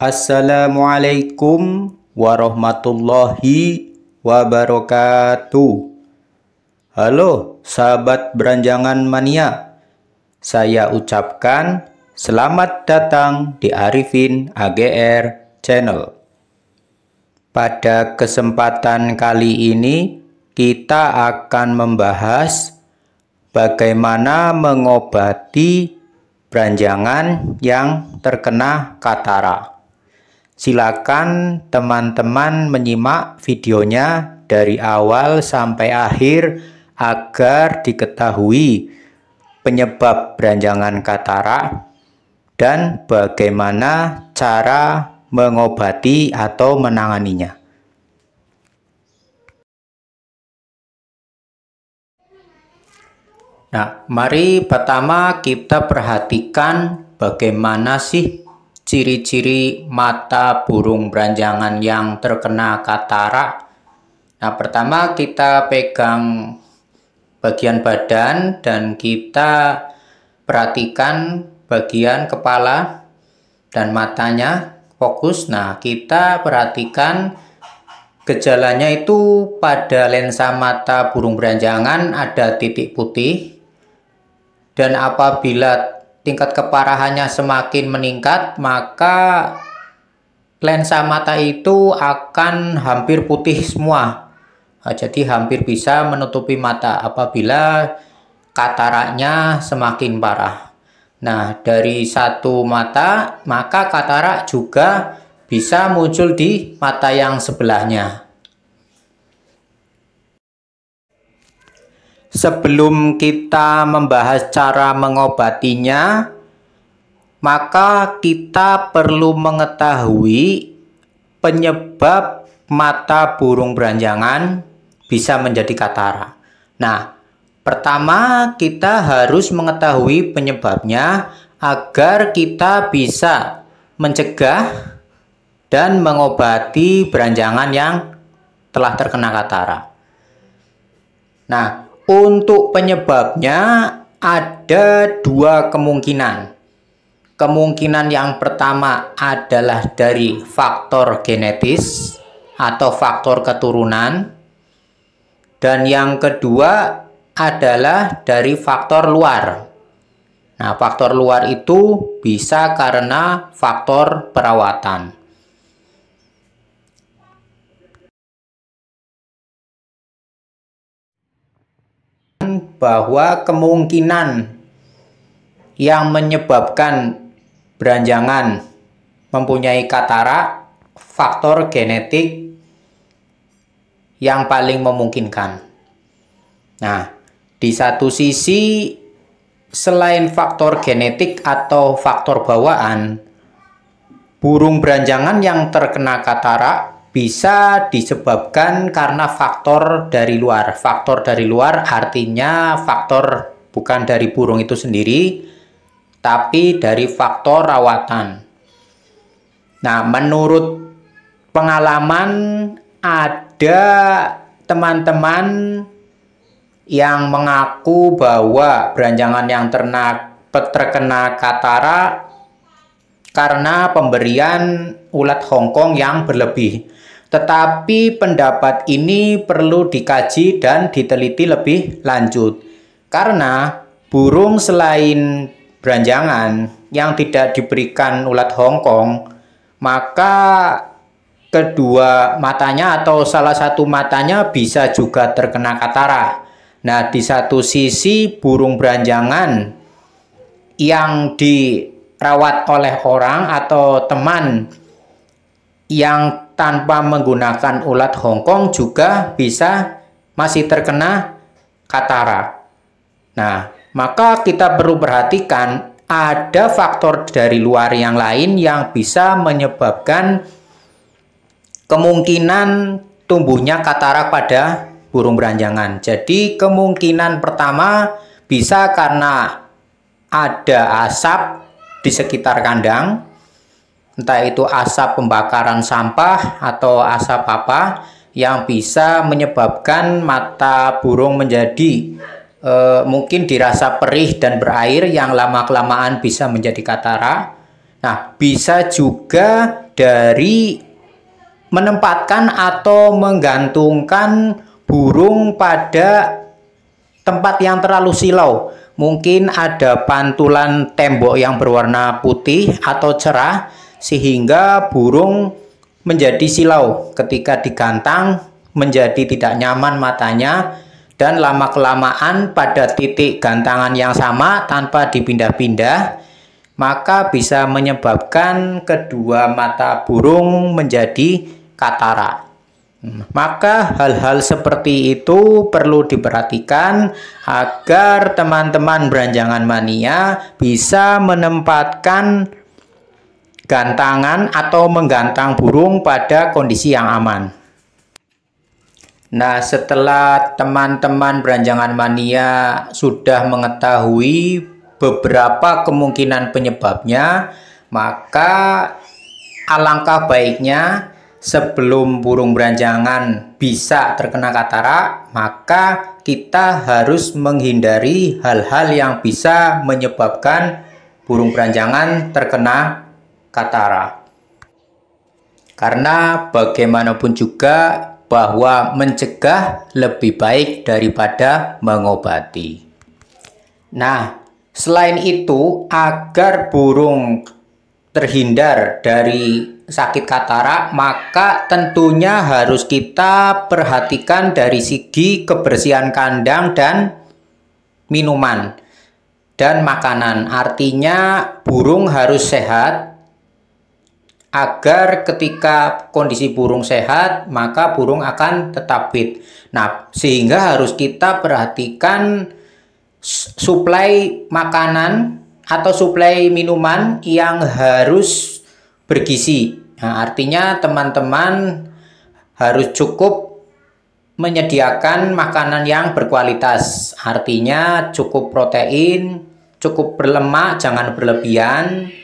Assalamualaikum warahmatullahi wabarakatuh. Halo sahabat beranjangan mania, saya ucapkan selamat datang di Arifin AGR Channel. Pada kesempatan kali ini kita akan membahas bagaimana mengobati beranjangan yang terkena katarak. Silakan teman-teman menyimak videonya dari awal sampai akhir agar diketahui penyebab beranjangan katarak dan bagaimana cara mengobati atau menanganinya. Nah, mari pertama kita perhatikan bagaimana sih ciri-ciri mata burung beranjangan yang terkena katarak. Nah, pertama kita pegang bagian badan dan kita perhatikan bagian kepala dan matanya, fokus. Nah, kita perhatikan gejalanya itu pada lensa mata burung beranjangan ada titik putih, dan apabila tingkat keparahannya semakin meningkat, maka lensa mata itu akan hampir putih semua. Nah, jadi hampir bisa menutupi mata apabila kataraknya semakin parah. Nah, dari satu mata, maka katarak juga bisa muncul di mata yang sebelahnya. Sebelum kita membahas cara mengobatinya, maka kita perlu mengetahui penyebab mata burung beranjangan bisa menjadi katarak. Nah, pertama kita harus mengetahui penyebabnya agar kita bisa mencegah dan mengobati beranjangan yang telah terkena katarak. Nah, untuk penyebabnya ada dua kemungkinan. Kemungkinan yang pertama adalah dari faktor genetis atau faktor keturunan, dan yang kedua adalah dari faktor luar. Nah, faktor luar itu bisa karena faktor perawatan. Bahwa kemungkinan yang menyebabkan beranjangan mempunyai katarak faktor genetik yang paling memungkinkan. Nah, di satu sisi selain faktor genetik atau faktor bawaan, burung beranjangan yang terkena katarak bisa disebabkan karena faktor dari luar. Faktor dari luar artinya faktor bukan dari burung itu sendiri, tapi dari faktor rawatan. Nah, menurut pengalaman ada teman-teman yang mengaku bahwa beranjangan yang terkena katarak karena pemberian ulat Hongkong yang berlebih. Tetapi pendapat ini perlu dikaji dan diteliti lebih lanjut. Karena burung selain beranjangan yang tidak diberikan ulat Hongkong, maka kedua matanya atau salah satu matanya bisa juga terkena katarak. Nah, di satu sisi burung beranjangan yang dirawat oleh orang atau teman yang tanpa menggunakan ulat Hongkong juga bisa masih terkena katarak. Nah, maka kita perlu perhatikan ada faktor dari luar yang lain yang bisa menyebabkan kemungkinan tumbuhnya katarak pada burung beranjangan. Jadi kemungkinan pertama bisa karena ada asap di sekitar kandang, entah itu asap pembakaran sampah atau asap apa yang bisa menyebabkan mata burung menjadi mungkin dirasa perih dan berair yang lama-kelamaan bisa menjadi katarak. Nah, bisa juga dari menempatkan atau menggantungkan burung pada tempat yang terlalu silau. Mungkin ada pantulan tembok yang berwarna putih atau cerah sehingga burung menjadi silau ketika digantang, menjadi tidak nyaman matanya, dan lama-kelamaan pada titik gantangan yang sama tanpa dipindah-pindah, maka bisa menyebabkan kedua mata burung menjadi katarak. Maka hal-hal seperti itu perlu diperhatikan agar teman-teman beranjangan mania bisa menempatkan gantangan atau menggantang burung pada kondisi yang aman. Nah, setelah teman-teman beranjangan mania sudah mengetahui beberapa kemungkinan penyebabnya, maka alangkah baiknya sebelum burung beranjangan bisa terkena katarak, maka kita harus menghindari hal-hal yang bisa menyebabkan burung beranjangan terkena katarak. Karena bagaimanapun juga bahwa mencegah lebih baik daripada mengobati. Nah, selain itu, agar burung terhindar dari sakit katarak, maka tentunya harus kita perhatikan dari segi kebersihan kandang dan minuman dan makanan. Artinya burung harus sehat, agar ketika kondisi burung sehat maka burung akan tetap fit. Nah, sehingga harus kita perhatikan suplai makanan atau suplai minuman yang harus bergizi. Nah, artinya teman-teman harus cukup menyediakan makanan yang berkualitas. Artinya cukup protein, cukup berlemak, jangan berlebihan,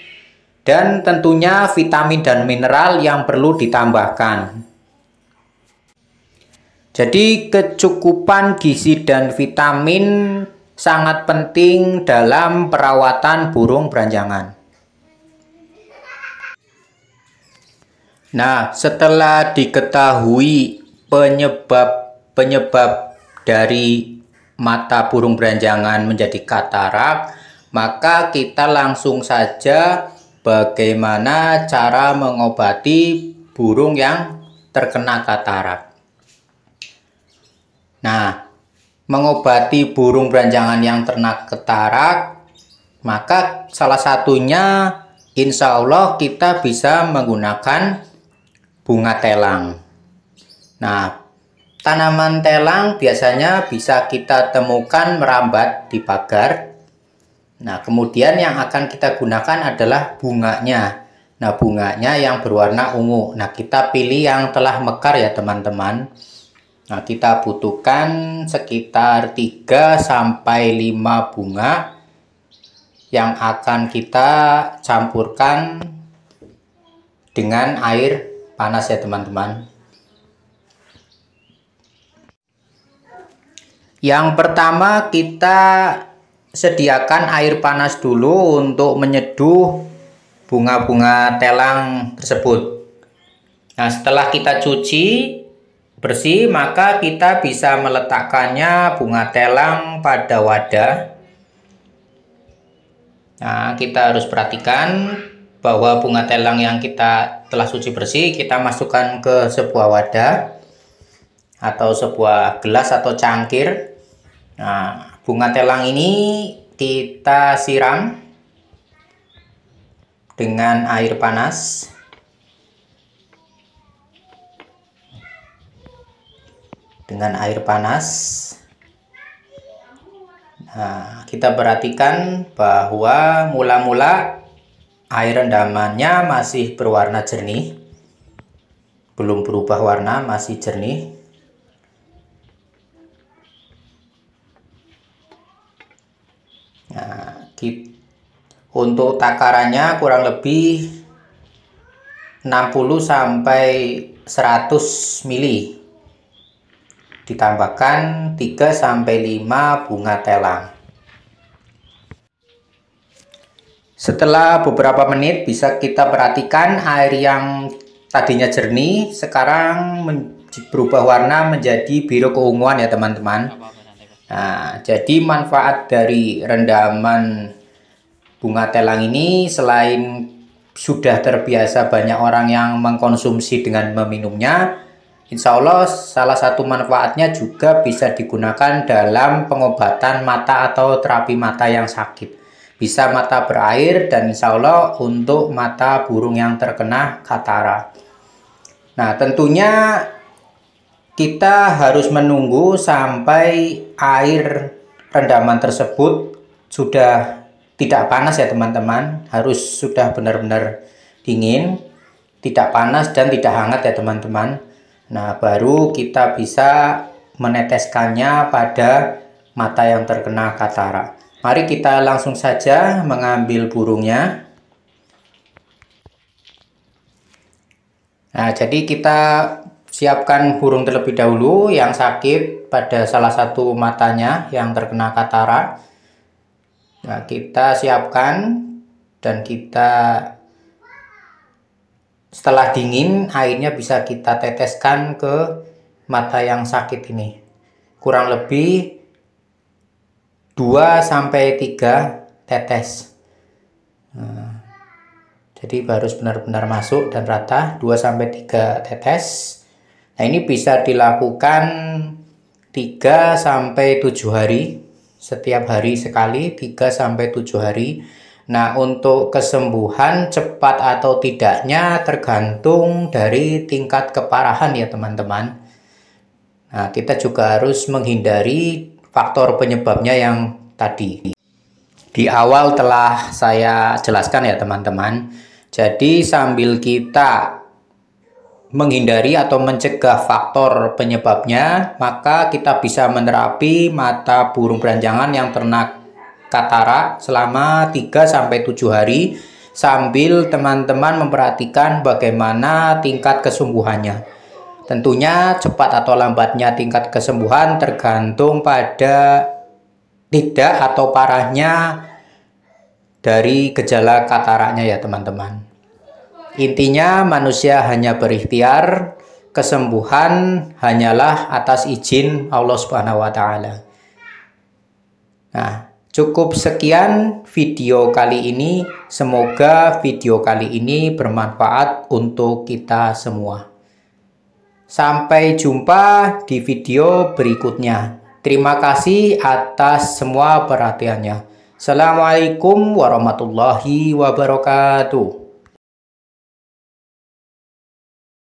dan tentunya vitamin dan mineral yang perlu ditambahkan. Jadi kecukupan gizi dan vitamin sangat penting dalam perawatan burung beranjangan. Nah, setelah diketahui penyebab dari mata burung beranjangan menjadi katarak, maka kita langsung saja bagaimana cara mengobati burung yang terkena katarak. Nah, mengobati burung beranjangan yang terkena katarak, maka salah satunya insya Allah kita bisa menggunakan bunga telang. Nah, tanaman telang biasanya bisa kita temukan merambat di pagar. Nah, kemudian yang akan kita gunakan adalah bunganya. Nah, bunganya yang berwarna ungu. Nah, kita pilih yang telah mekar ya teman-teman. Nah, kita butuhkan sekitar 3-5 bunga yang akan kita campurkan dengan air panas ya teman-teman. Yang pertama, kita sediakan air panas dulu untuk menyeduh bunga-bunga telang tersebut. Nah, setelah kita cuci bersih, maka kita bisa meletakkannya bunga telang pada wadah. Nah, kita harus perhatikan bahwa bunga telang yang kita telah cuci bersih kita masukkan ke sebuah wadah atau sebuah gelas atau cangkir. Nah, bunga telang ini kita siram dengan air panas. Nah, kita perhatikan bahwa mula-mula air rendamannya masih berwarna jernih, belum berubah warna, masih jernih. Nah, untuk takarannya kurang lebih 60-100 ml. Ditambahkan 3-5 bunga telang. Setelah beberapa menit bisa kita perhatikan air yang tadinya jernih sekarang berubah warna menjadi biru keunguan ya teman-teman. Nah, jadi manfaat dari rendaman bunga telang ini selain sudah terbiasa banyak orang yang mengkonsumsi dengan meminumnya, insya Allah salah satu manfaatnya juga bisa digunakan dalam pengobatan mata atau terapi mata yang sakit. Bisa mata berair dan insya Allah untuk mata burung yang terkena katarak. Nah, tentunya kita harus menunggu sampai air rendaman tersebut sudah tidak panas ya teman-teman. Harus sudah benar-benar dingin, tidak panas dan tidak hangat ya teman-teman. Nah, baru kita bisa meneteskannya pada mata yang terkena katarak. Mari kita langsung saja mengambil burungnya. Nah, jadi kita siapkan burung terlebih dahulu yang sakit pada salah satu matanya yang terkena katarak. Nah, kita siapkan dan kita setelah dingin airnya bisa kita teteskan ke mata yang sakit ini. Kurang lebih 2-3 tetes. Nah, jadi harus benar-benar masuk dan rata 2-3 tetes. Nah, ini bisa dilakukan 3-7 hari. Setiap hari sekali 3-7 hari. Nah, untuk kesembuhan cepat atau tidaknya tergantung dari tingkat keparahan ya teman-teman. Nah, kita juga harus menghindari faktor penyebabnya yang tadi di awal telah saya jelaskan ya teman-teman. Jadi sambil kita menghindari atau mencegah faktor penyebabnya, maka kita bisa menerapi mata burung beranjangan yang terkena katarak selama 3-7 hari sambil teman-teman memperhatikan bagaimana tingkat kesembuhannya. Tentunya cepat atau lambatnya tingkat kesembuhan tergantung pada tidak atau parahnya dari gejala kataraknya ya teman-teman. Intinya manusia hanya berikhtiar, kesembuhan hanyalah atas izin Allah Subhanahu wa taala. Nah, cukup sekian video kali ini. Semoga video kali ini bermanfaat untuk kita semua. Sampai jumpa di video berikutnya. Terima kasih atas semua perhatiannya. Assalamualaikum warahmatullahi wabarakatuh.